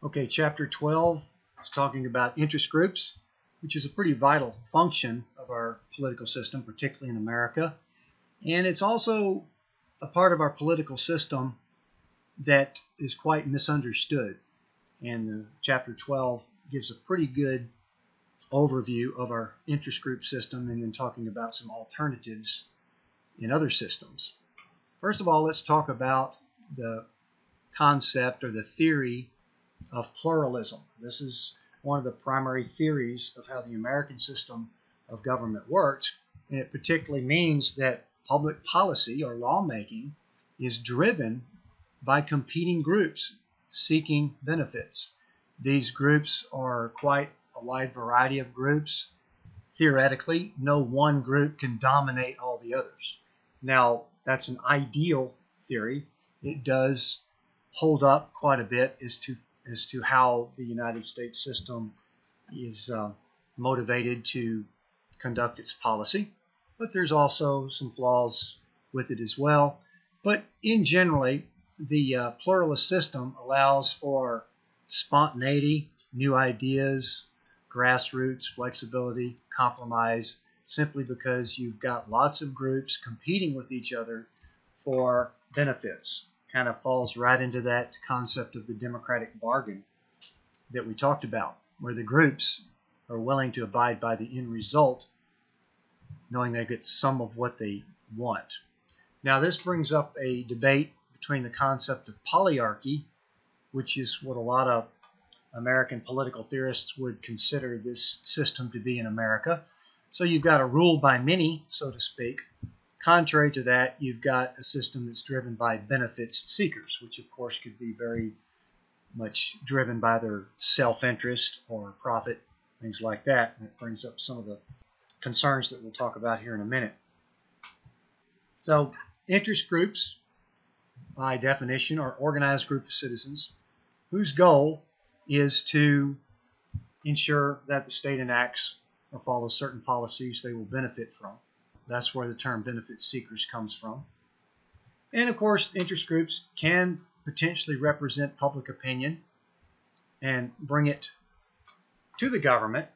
Okay, Chapter 12 is talking about interest groups, which is a pretty vital function of our political system, particularly in America. And it's also a part of our political system that is quite misunderstood. And Chapter 12 gives a pretty good overview of our interest group system and then talking about some alternatives in other systems. First of all, let's talk about the concept or the theory of pluralism. This is one of the primary theories of how the American system of government works, and it particularly means that public policy or lawmaking is driven by competing groups seeking benefits. These groups are quite a wide variety of groups. Theoretically, no one group can dominate all the others. Now, that's an ideal theory. It does hold up quite a bit as to how the United States system is motivated to conduct its policy, but there's also some flaws with it as well. But in generally, the pluralist system allows for spontaneity, new ideas, grassroots, flexibility, compromise, simply because you've got lots of groups competing with each other for benefits. Kind of falls right into that concept of the democratic bargain that we talked about, where the groups are willing to abide by the end result, knowing they get some of what they want. Now, this brings up a debate between the concept of polyarchy, which is what a lot of American political theorists would consider this system to be in America. So you've got a rule by many, so to speak. Contrary to that, you've got a system that's driven by benefits seekers, which of course could be very much driven by their self-interest or profit, things like that. And it brings up some of the concerns that we'll talk about here in a minute. So interest groups, by definition, are organized group of citizens whose goal is to ensure that the state enacts or follows certain policies they will benefit from. That's where the term benefit seekers comes from. And of course, interest groups can potentially represent public opinion and bring it to the government,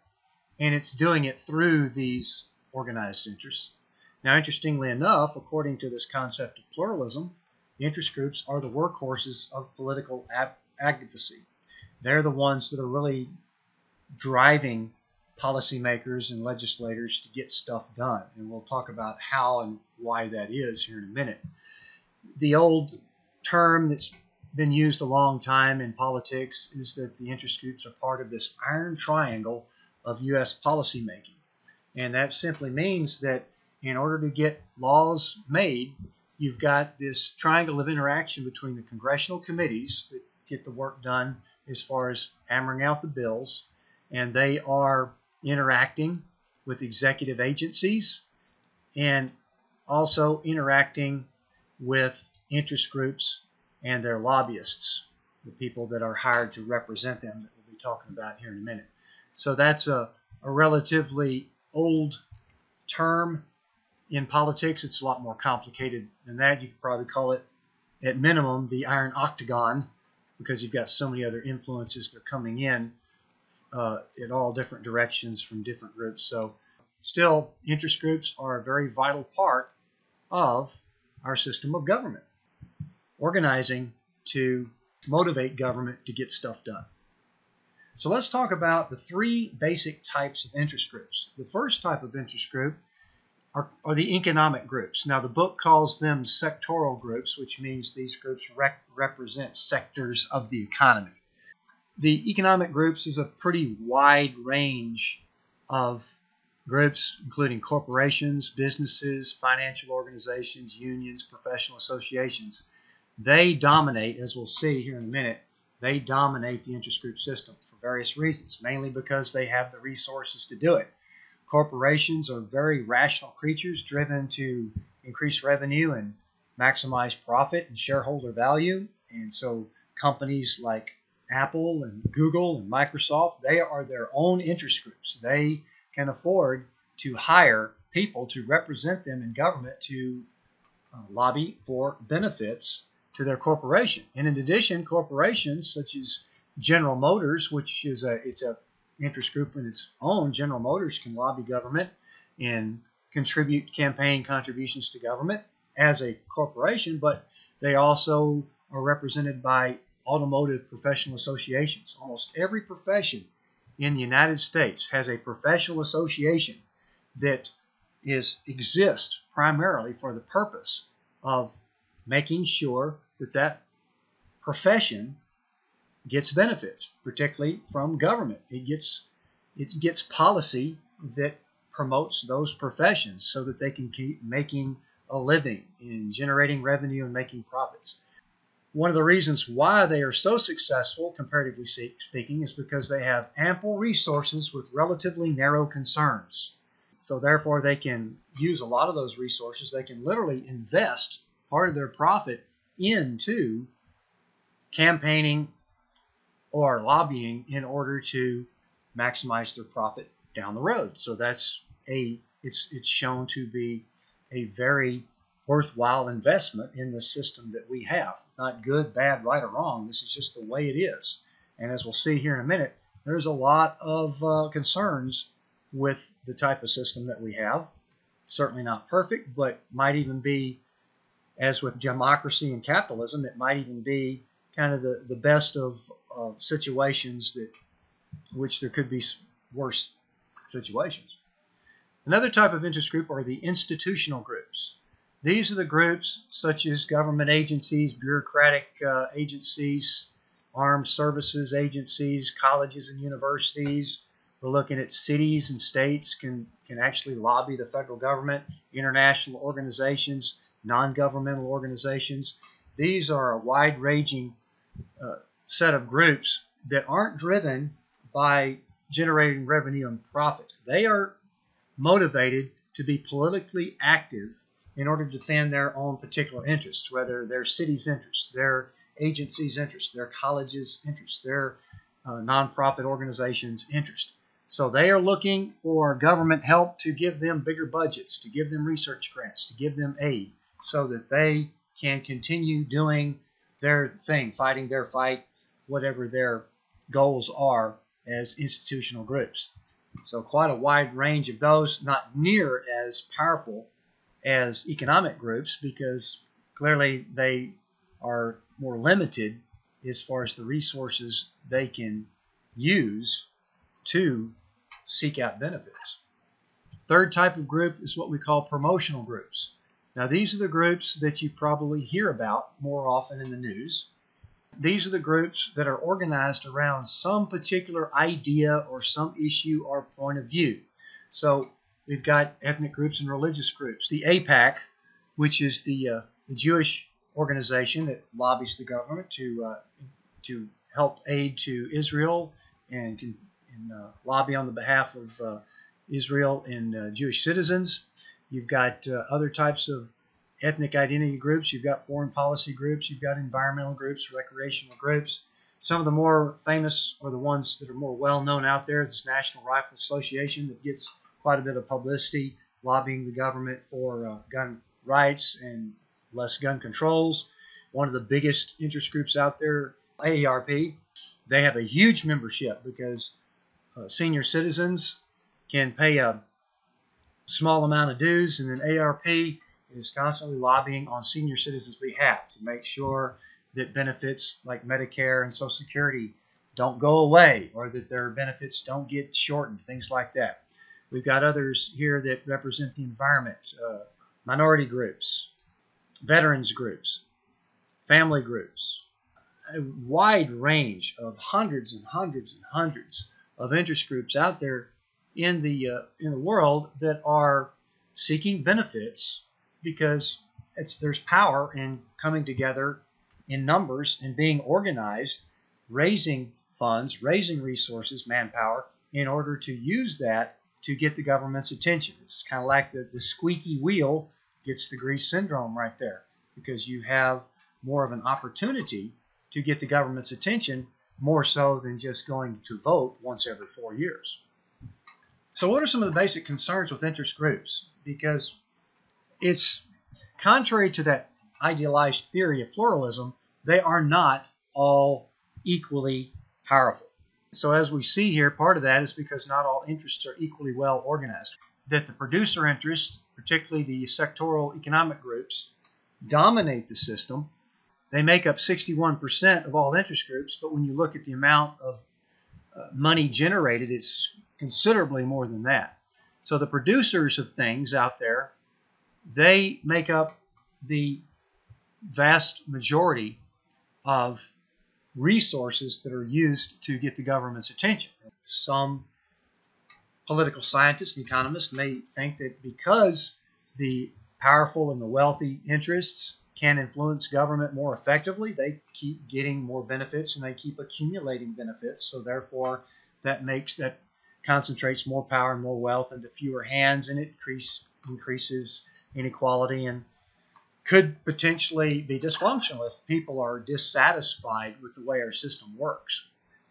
and it's doing it through these organized interests. Now, interestingly enough, according to this concept of pluralism, the interest groups are the workhorses of political advocacy. They're the ones that are really driving policymakers and legislators to get stuff done. And we'll talk about how and why that is here in a minute. The old term that's been used a long time in politics is that the interest groups are part of this iron triangle of U.S. policymaking. And that simply means that in order to get laws made, you've got this triangle of interaction between the congressional committees that get the work done as far as hammering out the bills, and they are interacting with executive agencies and also interacting with interest groups and their lobbyists, the people that are hired to represent them that we'll be talking about here in a minute. So that's a relatively old term in politics. It's a lot more complicated than that. You could probably call it, at minimum, the iron octagon, because you've got so many other influences that are coming in in all different directions from different groups. So still, interest groups are a very vital part of our system of government, organizing to motivate government to get stuff done. So let's talk about the three basic types of interest groups. The first type of interest group are the economic groups. Now, the book calls them sectoral groups, which means these groups represent sectors of the economy. The economic groups is a pretty wide range of groups, including corporations, businesses, financial organizations, unions, professional associations. They dominate, as we'll see here in a minute, they dominate the interest group system for various reasons, mainly because they have the resources to do it. Corporations are very rational creatures driven to increase revenue and maximize profit and shareholder value. And so companies like Apple and Google and Microsoft, they are their own interest groups. They can afford to hire people to represent them in government to lobby for benefits to their corporation. And in addition, corporations such as General Motors, which is it's a interest group in its own. General Motors can lobby government and contribute campaign contributions to government as a corporation, but they also are represented by automotive professional associations. Almost every profession in the United States has a professional association that exists primarily for the purpose of making sure that that profession gets benefits, particularly from government. It gets policy that promotes those professions so that they can keep making a living and generating revenue and making profits. One of the reasons why they are so successful, comparatively speaking, is because they have ample resources with relatively narrow concerns. So therefore, they can use a lot of those resources. They can literally invest part of their profit into campaigning or lobbying in order to maximize their profit down the road. So it's shown to be a very worthwhile investment in the system that we have. Not good, bad, right, or wrong. This is just the way it is. And as we'll see here in a minute, there's a lot of concerns with the type of system that we have. Certainly not perfect, but might even be, as with democracy and capitalism, it might even be kind of the best of situations which there could be worse situations. Another type of interest group are the institutional groups. These are the groups such as government agencies, bureaucratic agencies, armed services agencies, colleges and universities. We're looking at cities and states can actually lobby the federal government, international organizations, non-governmental organizations. These are a wide-ranging set of groups that aren't driven by generating revenue and profit. They are motivated to be politically active in order to defend their own particular interests, whether their city's interests, their agency's interests, their college's interests, their nonprofit organization's interest. So they are looking for government help to give them bigger budgets, to give them research grants, to give them aid so that they can continue doing their thing, fighting their fight, whatever their goals are as institutional groups. So quite a wide range of those, not near as powerful as economic groups because clearly they are more limited as far as the resources they can use to seek out benefits. Third type of group is what we call promotional groups. Now these are the groups that you probably hear about more often in the news. These are the groups that are organized around some particular idea or some issue or point of view. So we've got ethnic groups and religious groups. The AIPAC, which is the Jewish organization that lobbies the government to help aid to Israel and lobby on the behalf of Israel and Jewish citizens. You've got other types of ethnic identity groups. You've got foreign policy groups. You've got environmental groups, recreational groups. Some of the more famous or the ones that are more well-known out there is this National Rifle Association that gets quite a bit of publicity, lobbying the government for gun rights and less gun controls. One of the biggest interest groups out there, AARP, they have a huge membership because senior citizens can pay a small amount of dues, and then AARP is constantly lobbying on senior citizens' behalf to make sure that benefits like Medicare and Social Security don't go away or that their benefits don't get shortened, things like that. We've got others here that represent the environment, minority groups, veterans groups, family groups, a wide range of hundreds and hundreds and hundreds of interest groups out there in the world that are seeking benefits because there's power in coming together in numbers and being organized, raising funds, raising resources, manpower, in order to use that to get the government's attention. It's kind of like the squeaky wheel gets the grease syndrome right there because you have more of an opportunity to get the government's attention more so than just going to vote once every 4 years. So what are some of the basic concerns with interest groups? Because it's contrary to that idealized theory of pluralism, they are not all equally powerful. So as we see here, part of that is because not all interests are equally well organized. That the producer interests, particularly the sectoral economic groups, dominate the system. They make up 61% of all interest groups, but when you look at the amount of money generated, it's considerably more than that. So the producers of things out there, they make up the vast majority of resources that are used to get the government's attention. Some political scientists and economists may think that because the powerful and the wealthy interests can influence government more effectively, they keep getting more benefits and they keep accumulating benefits. So therefore, that concentrates more power and more wealth into fewer hands, and it increases inequality and could potentially be dysfunctional if people are dissatisfied with the way our system works.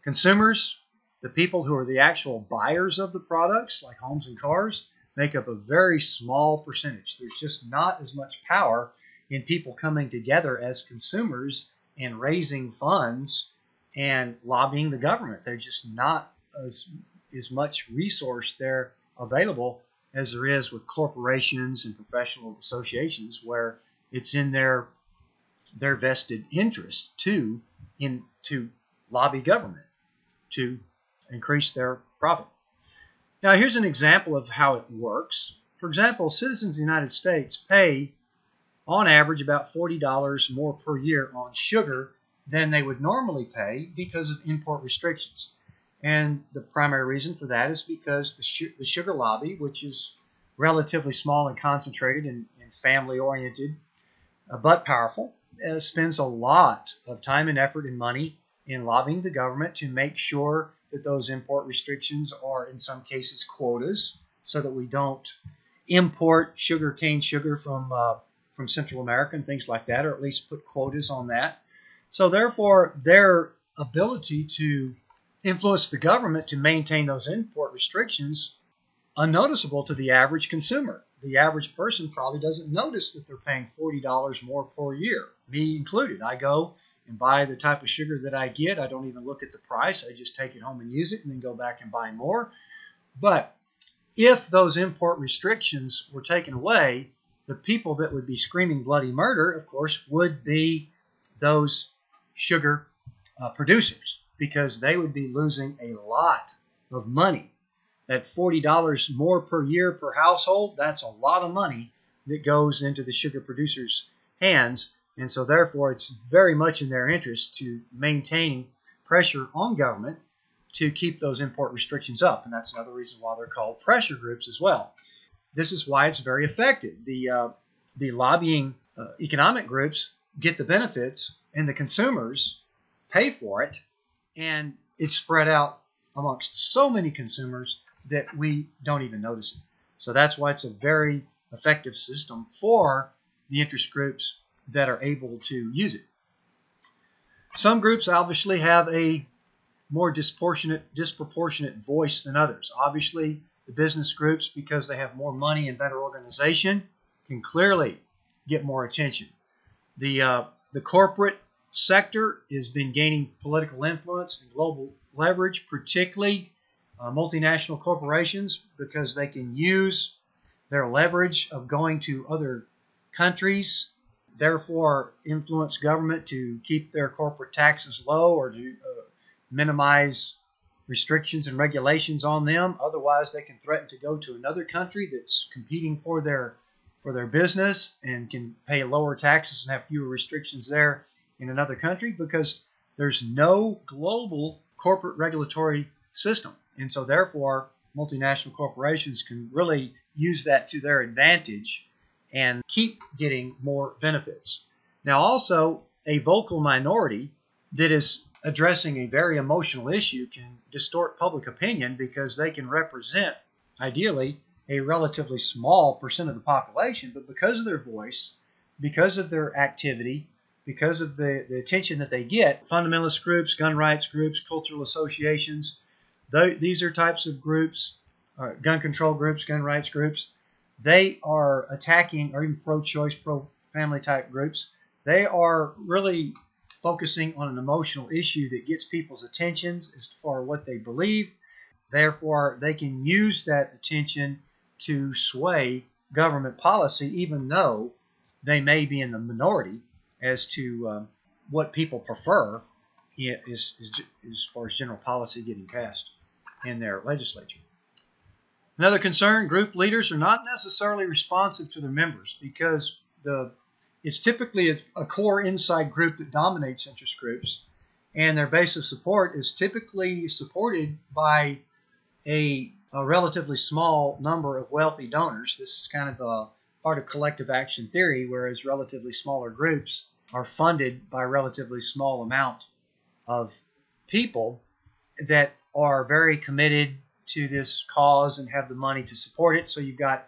Consumers, the people who are the actual buyers of the products, like homes and cars, make up a very small percentage. There's just not as much power in people coming together as consumers and raising funds and lobbying the government. There's just not as much resource there available as there is with corporations and professional associations, where it's in their vested interest to lobby government to increase their profit. Now, here's an example of how it works. For example, citizens of the United States pay, on average, about $40 more per year on sugar than they would normally pay because of import restrictions. And the primary reason for that is because the sugar lobby, which is relatively small and concentrated and family-oriented, but powerful, spends a lot of time and effort and money in lobbying the government to make sure that those import restrictions are, in some cases, quotas, so that we don't import cane sugar from Central America and things like that, or at least put quotas on that. So therefore, their ability to influence the government to maintain those import restrictions unnoticeable to the average consumer. The average person probably doesn't notice that they're paying $40 more per year, me included. I go and buy the type of sugar that I get. I don't even look at the price. I just take it home and use it and then go back and buy more. But if those import restrictions were taken away, the people that would be screaming bloody murder, of course, would be those sugar producers, because they would be losing a lot of money. At $40 more per year per household, that's a lot of money that goes into the sugar producers' hands. And so therefore, it's very much in their interest to maintain pressure on government to keep those import restrictions up. And that's another reason why they're called pressure groups as well. This is why it's very effective. The lobbying economic groups get the benefits, and the consumers pay for it, and it's spread out amongst so many consumers that we don't even notice it. So that's why it's a very effective system for the interest groups that are able to use it. Some groups obviously have a more disproportionate voice than others. Obviously, the business groups, because they have more money and better organization, can clearly get more attention. The corporate sector has been gaining political influence and global leverage, particularly multinational corporations, because they can use their leverage of going to other countries, therefore influence government to keep their corporate taxes low or to minimize restrictions and regulations on them. Otherwise, they can threaten to go to another country that's competing for their business and can pay lower taxes and have fewer restrictions there in another country, because there's no global corporate regulatory system. And so therefore, multinational corporations can really use that to their advantage and keep getting more benefits. Now also, a vocal minority that is addressing a very emotional issue can distort public opinion, because they can represent, ideally, a relatively small percent of the population, but because of their voice, because of their activity, because of the attention that they get, fundamentalist groups, gun rights groups, cultural associations, these are types of groups, gun control groups, gun rights groups. They are attacking, or even pro-choice, pro-family type groups. They are really focusing on an emotional issue that gets people's attention as far as what they believe. Therefore, they can use that attention to sway government policy, even though they may be in the minority as to what people prefer as far as general policy getting passed in their legislature. Another concern, group leaders are not necessarily responsive to their members because it's typically a core inside group that dominates interest groups, and their base of support is typically supported by a relatively small number of wealthy donors. This is kind of a part of collective action theory, whereas relatively smaller groups are funded by a relatively small amount of people that are very committed to this cause and have the money to support it. So you've got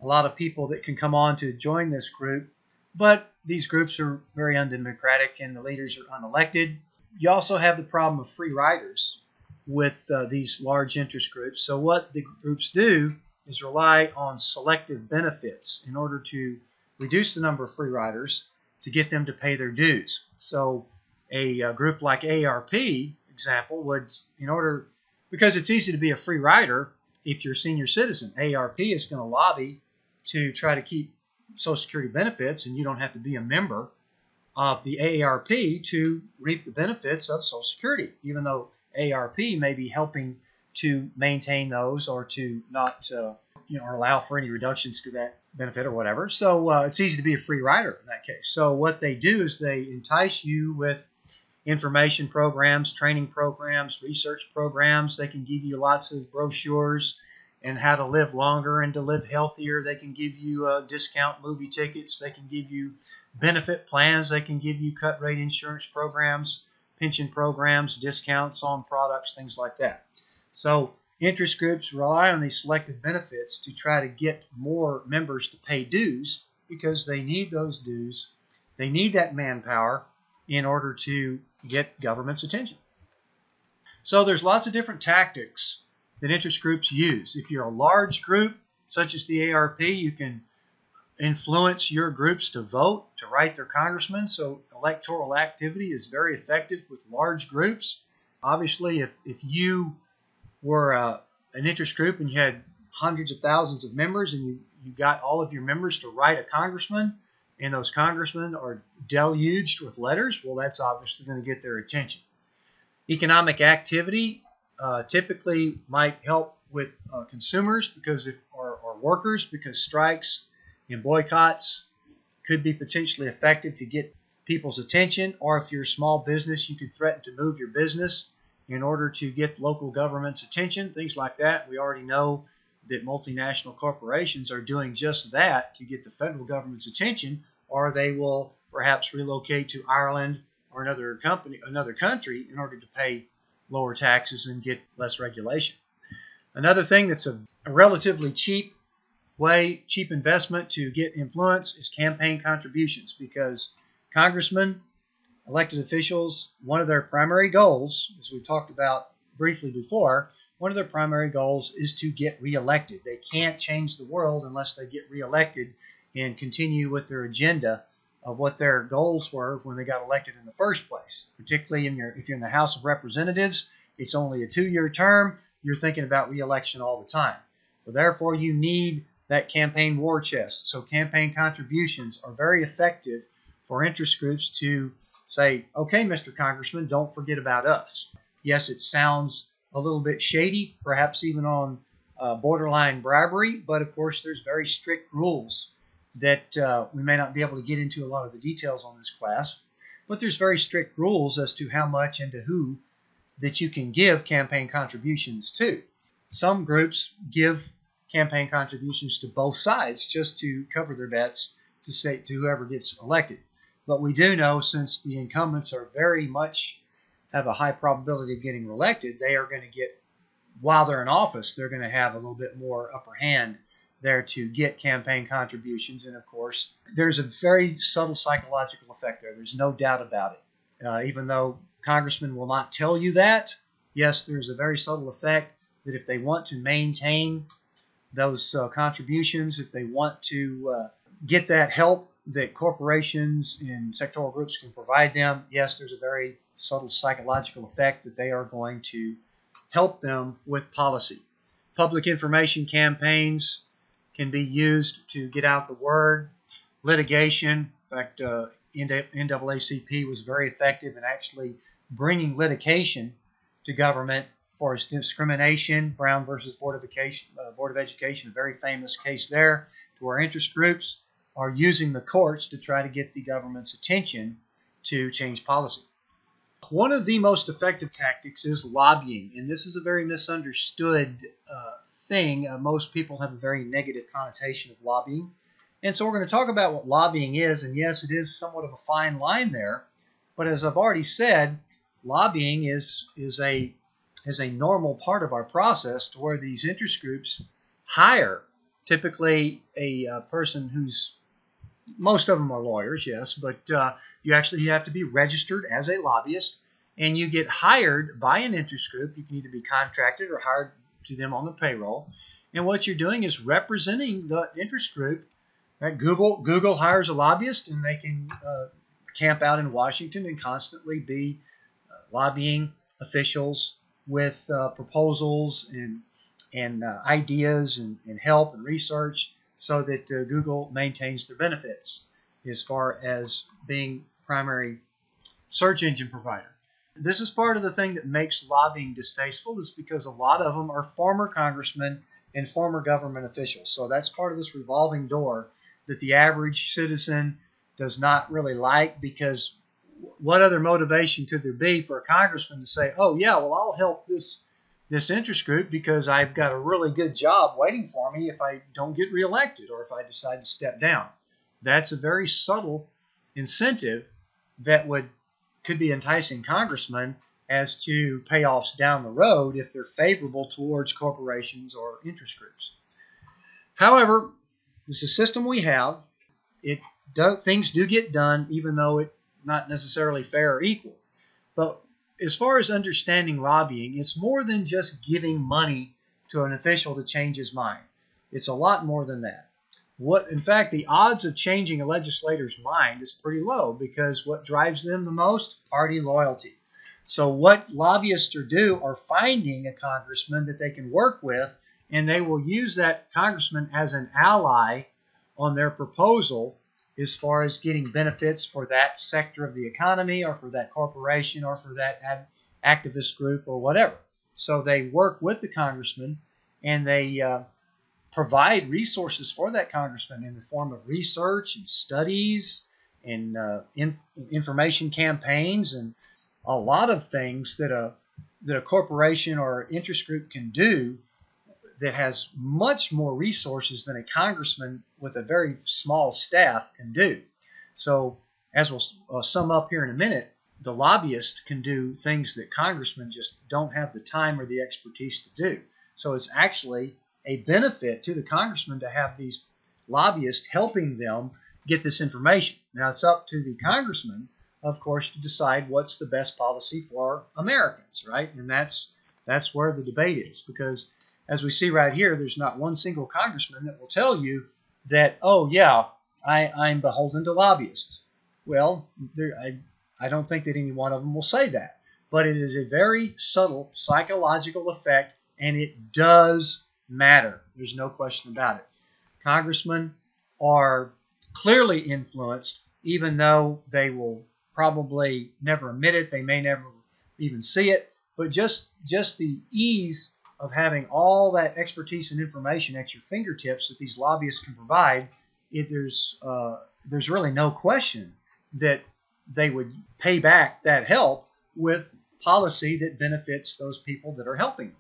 a lot of people that can come on to join this group, but these groups are very undemocratic and the leaders are unelected. You also have the problem of free riders with these large interest groups. So what the groups do is rely on selective benefits in order to reduce the number of free riders to get them to pay their dues. So a group like ARP, example, would, because it's easy to be a free rider if you're a senior citizen, ARP is going to lobby to try to keep Social Security benefits, and you don't have to be a member of the AARP to reap the benefits of Social Security, even though AARP may be helping to maintain those or to not or allow for any reductions to that benefit or whatever. So it's easy to be a free rider in that case. So what they do is they entice you with information programs, training programs, research programs. They can give you lots of brochures and how to live longer and to live healthier. They can give you discount movie tickets. They can give you benefit plans. They can give you cut rate insurance programs, pension programs, discounts on products, things like that. So interest groups rely on these selective benefits to try to get more members to pay dues because they need those dues. They need that manpower in order to get government's attention. So there's lots of different tactics that interest groups use. If you're a large group, such as the ARP, you can influence your groups to vote, to write their congressmen. So electoral activity is very effective with large groups. Obviously, if you were an interest group and you had hundreds of thousands of members and you got all of your members to write a congressman, and those congressmen are deluged with letters, well, that's obviously going to get their attention. Economic activity typically might help with consumers or workers, because strikes and boycotts could be potentially effective to get people's attention. Or if you're a small business, you could threaten to move your business in order to get local government's attention, things like that. We already know that multinational corporations are doing just that to get the federal government's attention, or they will perhaps relocate to Ireland or another country in order to pay lower taxes and get less regulation. Another thing that's a relatively cheap investment to get influence is campaign contributions, because congressmen, elected officials, one of their primary goals, as we've talked about briefly before, one of their primary goals is to get reelected. They can't change the world unless they get reelected and continue with their agenda of what their goals were when they got elected in the first place. Particularly if you're in the House of Representatives, it's only a 2-year term. You're thinking about reelection all the time. So therefore, you need that campaign war chest. So campaign contributions are very effective for interest groups to say, okay, Mr. Congressman, don't forget about us. Yes, it sounds a little bit shady, perhaps even on borderline bribery, but of course there's very strict rules that we may not be able to get into a lot of the details on this class, but there's very strict rules as to how much and to who that you can give campaign contributions to. Some groups give campaign contributions to both sides just to cover their bets to whoever gets elected. But we do know, since the incumbents are very much have a high probability of getting reelected, they are going to get, while they're in office, they're going to have a little bit more upper hand there to get campaign contributions. And of course, there's a very subtle psychological effect there. There's no doubt about it. Even though congressmen will not tell you that, yes, there's a very subtle effect that if they want to maintain those contributions, if they want to get that help that corporations and sectoral groups can provide them, yes, there's a very subtle psychological effect that they are going to help them with policy. Public information campaigns can be used to get out the word. Litigation, in fact, NAACP was very effective in actually bringing litigation to government for its discrimination. Brown versus Board of Education, a very famous case there, to where interest groups are using the courts to try to get the government's attention to change policy. One of the most effective tactics is lobbying, and this is a very misunderstood thing. Most people have a very negative connotation of lobbying, and so we're going to talk about what lobbying is, and yes, it is somewhat of a fine line there, but as I've already said, lobbying is a normal part of our process, to where these interest groups hire typically a person who's, most of them are lawyers, yes, but you actually have to be registered as a lobbyist, and you get hired by an interest group. You can either be contracted or hired to them on the payroll, and what you're doing is representing the interest group. Right? Google hires a lobbyist, and they can camp out in Washington and constantly be lobbying officials with proposals and ideas and help and research, so that Google maintains their benefits as far as being primary search engine provider. This is part of the thing that makes lobbying distasteful, is because a lot of them are former congressmen and former government officials. So that's part of this revolving door that the average citizen does not really like, because what other motivation could there be for a congressman to say, oh yeah, well, I'll help this interest group because I've got a really good job waiting for me if I don't get reelected or if I decide to step down. That's a very subtle incentive that could be enticing congressmen as to payoffs down the road if they're favorable towards corporations or interest groups. However, this is a system we have. Things do get done, even though it's not necessarily fair or equal. But as far as understanding lobbying, it's more than just giving money to an official to change his mind. It's a lot more than that. In fact, the odds of changing a legislator's mind is pretty low, because what drives them the most? Party loyalty. So what lobbyists are finding a congressman that they can work with, and they will use that congressman as an ally on their proposal as far as getting benefits for that sector of the economy, or for that corporation, or for that activist group, or whatever. So they work with the congressman, and they provide resources for that congressman in the form of research and studies and information campaigns, and a lot of things that a corporation or interest group can do that has much more resources than a congressman with a very small staff can do. So, as we'll sum up here in a minute, the lobbyist can do things that congressmen just don't have the time or the expertise to do. So it's actually a benefit to the congressman to have these lobbyists helping them get this information. Now, it's up to the congressman, of course, to decide what's the best policy for Americans, right? And that's where the debate is, because as we see right here, there's not one single congressman that will tell you that, oh yeah, I'm beholden to lobbyists. Well, I don't think that any one of them will say that. But it is a very subtle psychological effect, and it does matter. There's no question about it. Congressmen are clearly influenced, even though they will probably never admit it. They may never even see it. But just the ease of having all that expertise and information at your fingertips that these lobbyists can provide, there's really no question that they would pay back that help with policy that benefits those people that are helping them.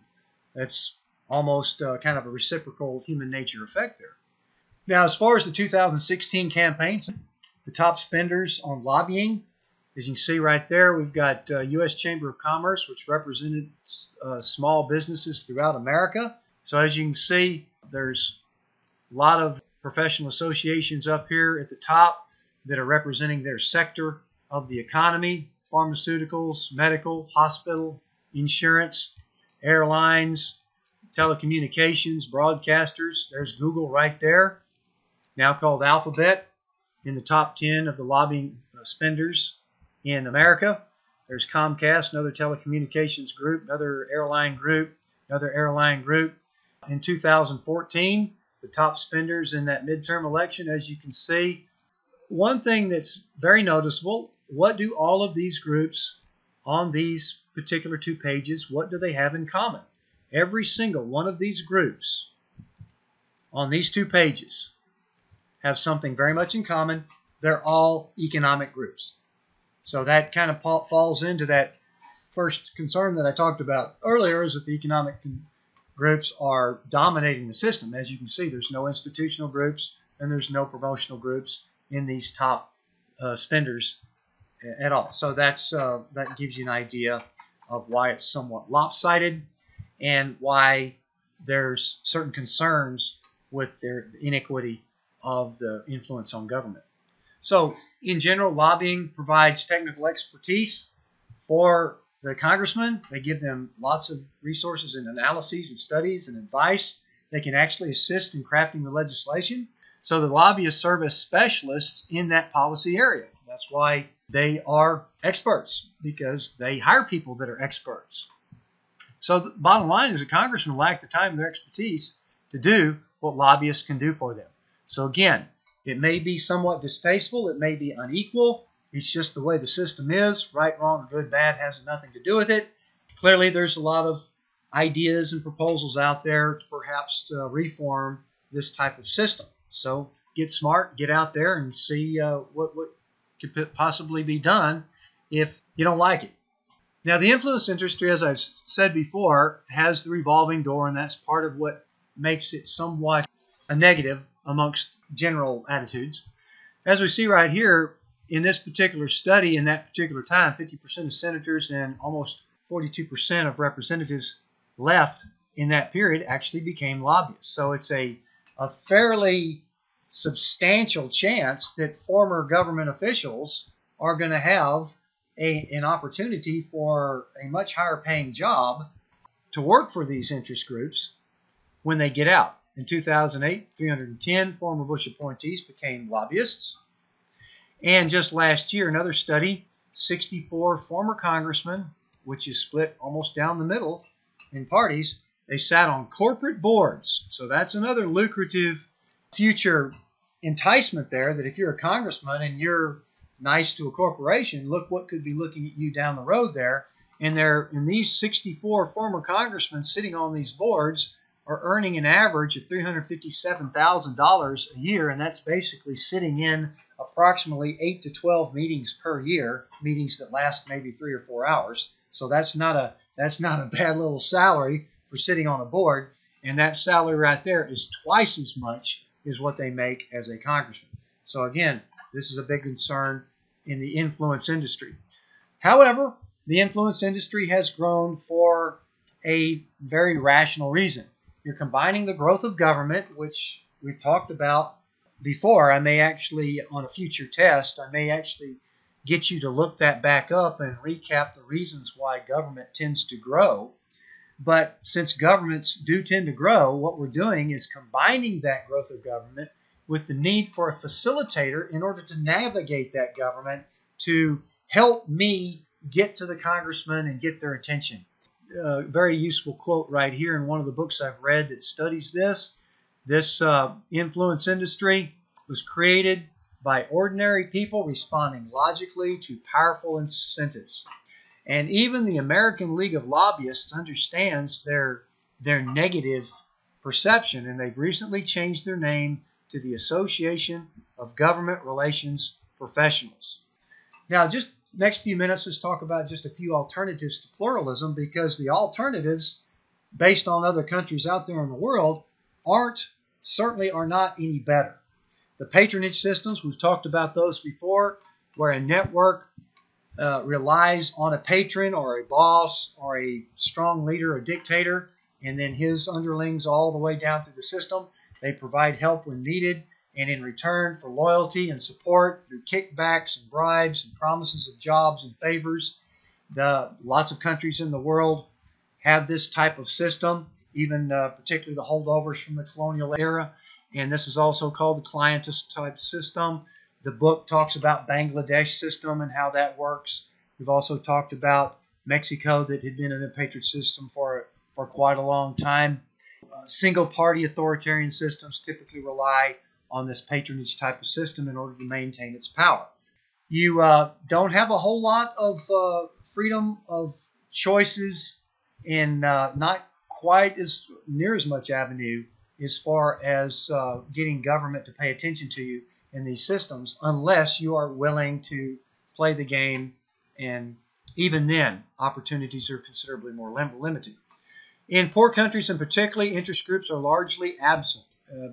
That's almost kind of a reciprocal human nature effect there. Now, as far as the 2016 campaigns, the top spenders on lobbying, as you can see right there, we've got U.S. Chamber of Commerce, which represented small businesses throughout America. So as you can see, there's a lot of professional associations up here at the top that are representing their sector of the economy: pharmaceuticals, medical, hospital, insurance, airlines, telecommunications, broadcasters. There's Google right there, now called Alphabet. in the top 10 of the lobbying spenders in America. There's Comcast, another telecommunications group, another airline group, another airline group. In 2014, the top spenders in that midterm election, as you can see. One thing that's very noticeable, what do all of these groups on these particular 2 pages, what do they have in common? Every single one of these groups on these 2 pages have something very much in common. They're all economic groups. So that kind of falls into that first concern that I talked about earlier, is that the economic groups are dominating the system. As you can see, there's no institutional groups and there's no promotional groups in these top spenders at all. So that gives you an idea of why it's somewhat lopsided and why there's certain concerns with the inequity of the influence on government. So in general, lobbying provides technical expertise for the congressmen. They give them lots of resources and analyses and studies and advice. They can actually assist in crafting the legislation. So the lobbyists serve as specialists in that policy area. That's why they are experts, because they hire people that are experts. So the bottom line is, a congressman lack the time and their expertise to do what lobbyists can do for them. So again, it may be somewhat distasteful, it may be unequal, it's just the way the system is. Right, wrong, good, bad has nothing to do with it. Clearly there's a lot of ideas and proposals out there to perhaps reform this type of system. So get smart, get out there and see what could possibly be done if you don't like it. Now, the influence industry, as I've said before, has the revolving door, and that's part of what makes it somewhat a negative amongst general attitudes. As we see right here, in this particular study, in that particular time, 50% of senators and almost 42% of representatives left in that period actually became lobbyists. So it's a fairly substantial chance that former government officials are going to have an opportunity for a much higher paying job to work for these interest groups when they get out. In 2008, 310 former Bush appointees became lobbyists. And just last year, another study, 64 former congressmen, which is split almost down the middle in parties, they sat on corporate boards. So that's another lucrative future enticement there, that if you're a congressman and you're nice to a corporation, look what could be looking at you down the road there. And these 64 former congressmen sitting on these boards are earning an average of $357,000 a year, and that's basically sitting in approximately 8 to 12 meetings per year, meetings that last maybe 3 or 4 hours. So that's not a bad little salary for sitting on a board, and that salary right there is twice as much as what they make as a congressman. So again, this is a big concern in the influence industry. However, the influence industry has grown for a very rational reason. You're combining the growth of government, which we've talked about before. I may actually, on a future test, I may actually get you to look that back up and recap the reasons why government tends to grow. But since governments do tend to grow, what we're doing is combining that growth of government with the need for a facilitator in order to navigate that government to help me get to the congressman and get their attention. A very useful quote right here in one of the books I've read that studies this. This influence industry was created by ordinary people responding logically to powerful incentives. And even the American League of Lobbyists understands their negative perception, and they've recently changed their name to the Association of Government Relations Professionals. Now, just next few minutes, let's talk about just a few alternatives to pluralism, because the alternatives, based on other countries out there in the world, certainly are not any better. The patronage systems, we've talked about those before, where a network relies on a patron or a boss or a strong leader or dictator, and then his underlings all the way down through the system. They provide help when needed, and in return for loyalty and support through kickbacks and bribes and promises of jobs and favors. Lots of countries in the world have this type of system, even particularly the holdovers from the colonial era. And this is also called the clientist type system. The book talks about Bangladesh system and how that works. We've also talked about Mexico that had been in a patronage system for quite a long time. Single-party authoritarian systems typically rely on this patronage type of system in order to maintain its power. You don't have a whole lot of freedom of choices and not quite as near as much avenue as far as getting government to pay attention to you in these systems unless you are willing to play the game, and even then opportunities are considerably more limited. In poor countries in particular, interest groups are largely absent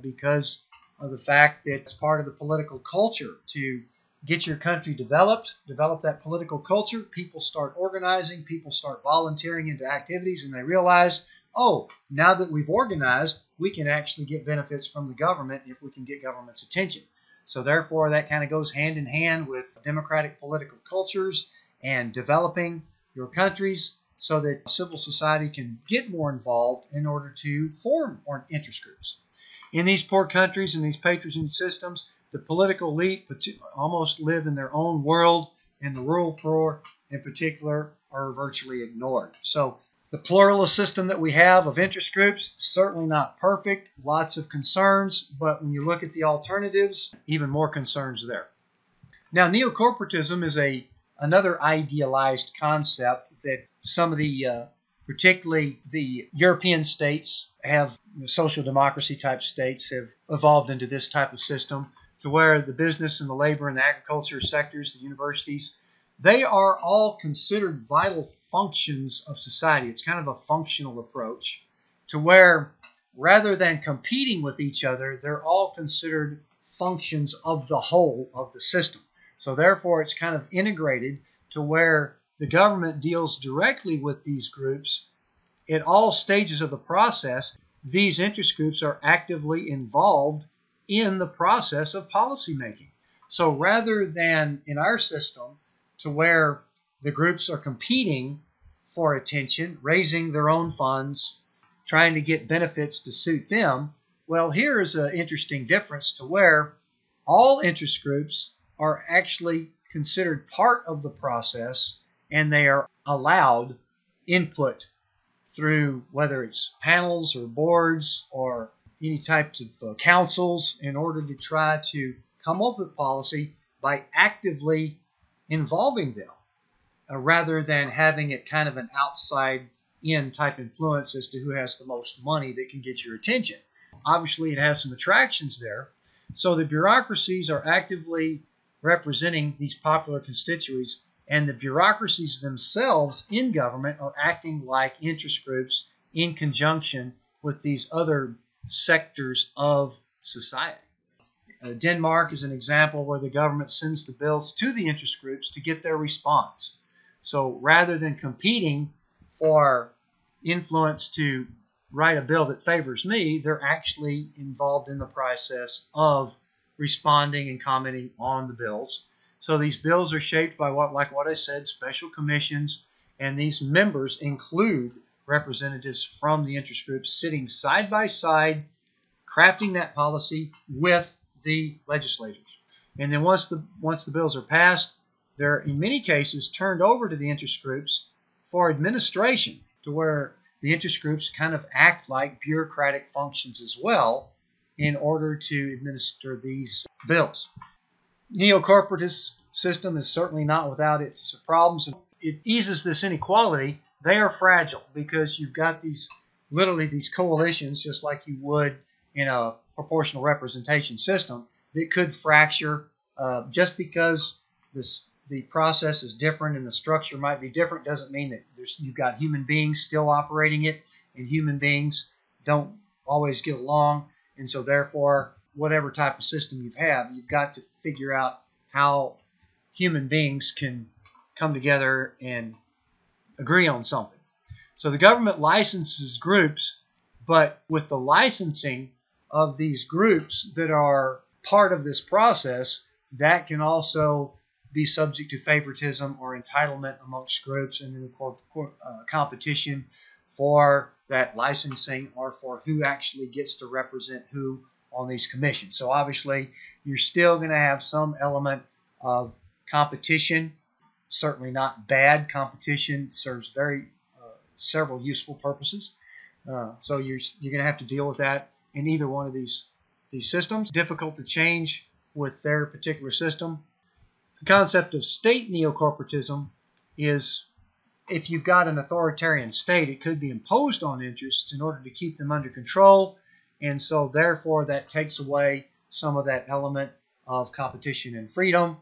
because of the fact that it's part of the political culture to get your country develop that political culture. People start organizing, people start volunteering into activities, and they realize, oh, now that we've organized, we can actually get benefits from the government if we can get government's attention. So therefore, that kind of goes hand in hand with democratic political cultures and developing your countries so that civil society can get more involved in order to form interest groups. In these poor countries and these patronage systems, the political elite almost live in their own world, and the rural poor in particular are virtually ignored. So the pluralist system that we have of interest groups, certainly not perfect, lots of concerns, but when you look at the alternatives, even more concerns there. Now, neocorporatism is another idealized concept that some of the, particularly the European states have, social democracy type states have evolved into this type of system to where the business and the labor and the agriculture sectors, the universities, they are all considered vital functions of society. It's kind of a functional approach to where rather than competing with each other, they're all considered functions of the whole of the system. So therefore, it's kind of integrated to where the government deals directly with these groups at all stages of the process. These interest groups are actively involved in the process of policymaking. So rather than in our system to where the groups are competing for attention, raising their own funds, trying to get benefits to suit them, well, here is an interesting difference to where all interest groups are actually considered part of the process, and they are allowed input through whether it's panels or boards or any types of councils in order to try to come up with policy by actively involving them rather than having it kind of an outside-in type influence as to who has the most money that can get your attention. Obviously, it has some attractions there. So the bureaucracies are actively representing these popular constituencies, and the bureaucracies themselves in government are acting like interest groups in conjunction with these other sectors of society. Denmark is an example where the government sends the bills to the interest groups to get their response. So rather than competing for influence to write a bill that favors me, they're actually involved in the process of responding and commenting on the bills. So these bills are shaped by like what I said, special commissions, and these members include representatives from the interest groups sitting side by side, crafting that policy with the legislators. And then once the bills are passed, they're in many cases turned over to the interest groups for administration, to where the interest groups kind of act like bureaucratic functions as well in order to administer these bills. Neocorporatist system is certainly not without its problems. It eases this inequality. They are fragile because you've got literally these coalitions, just like you would in a proportional representation system, that could fracture just because the process is different and the structure might be different. Doesn't mean that you've got human beings still operating it, and human beings don't always get along. And so therefore, whatever type of system you've got to figure out how human beings can come together and agree on something. So the government licenses groups, but with the licensing of these groups that are part of this process, that can also be subject to favoritism or entitlement amongst groups, and then competition for that licensing or for who actually gets to represent who on these commissions. So obviously, you're still going to have some element of competition. Certainly not bad. Competition serves several useful purposes. So you're going to have to deal with that in either one of these systems. Difficult to change with their particular system. The concept of state neocorporatism is if you've got an authoritarian state, it could be imposed on interests in order to keep them under control, and so therefore that takes away some of that element of competition and freedom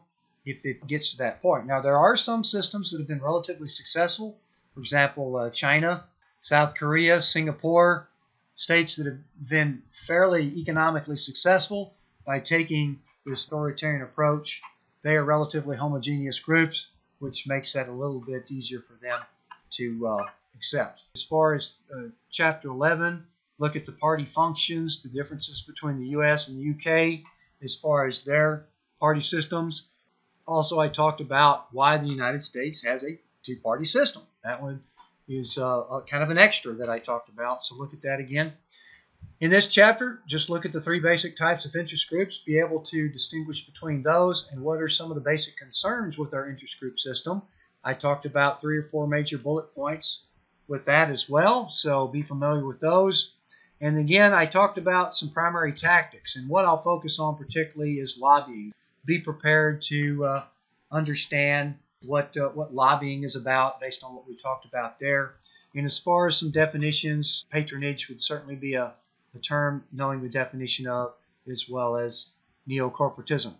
if it gets to that point. Now, there are some systems that have been relatively successful. For example, China, South Korea, Singapore, states that have been fairly economically successful by taking this authoritarian approach. They are relatively homogeneous groups, which makes that a little bit easier for them to accept. As far as Chapter 11, look at the party functions, the differences between the U.S. and the U.K. as far as their party systems. Also, I talked about why the United States has a two-party system. That one is kind of an extra that I talked about, so look at that again. In this chapter, just look at the three basic types of interest groups, be able to distinguish between those and what are some of the basic concerns with our interest group system. I talked about 3 or 4 major bullet points with that as well, so be familiar with those. And again, I talked about some primary tactics, and what I'll focus on particularly is lobbying. Be prepared to understand what lobbying is about based on what we talked about there. And as far as some definitions, patronage would certainly be a term knowing the definition of, as well as neocorporatism.